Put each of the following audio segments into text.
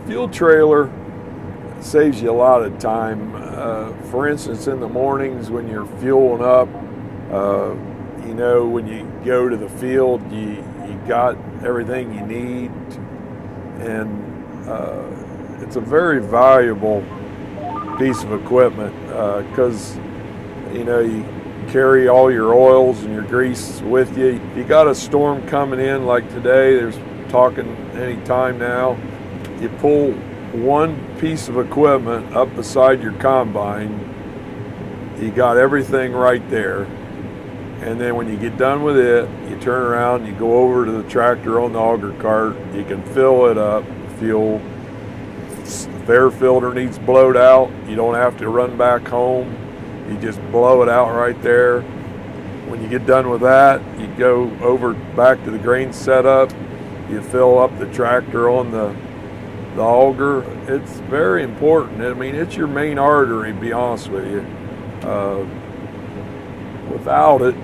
fuel trailer saves you a lot of time. For instance, in the mornings when you're fueling up, when you go to the field, you got everything you need, and it's a very valuable piece of equipment because you carry all your oils and your grease with you. If you got a storm coming in like today, there's talking any time now, you pull one piece of equipment up beside your combine, you got everything right there. And then when you get done with it, you turn around, you go over to the tractor on the auger cart, you can fill it up, fuel. If the air filter needs blowed out, you don't have to run back home. You just blow it out right there. When you get done with that, you go over back to the grain setup, you fill up the tractor on the auger. It's very important. I mean, it's your main artery, to be honest with you. Without it,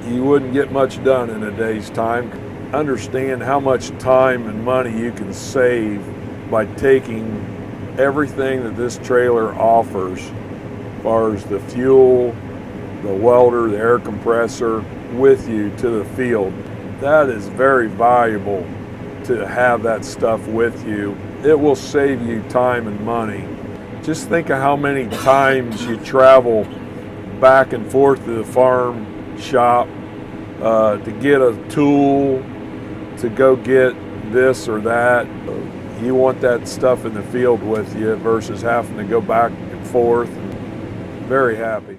you wouldn't get much done in a day's time. Understand how much time and money you can save by taking everything that this trailer offers, as far as the fuel, the welder, the air compressor, with you to the field. That is very valuable to have that stuff with you. It will save you time and money. Just think of how many times you travel back and forth to the farm shop to get a tool, to go get this or that. You want that stuff in the field with you versus having to go back and forth. Very happy.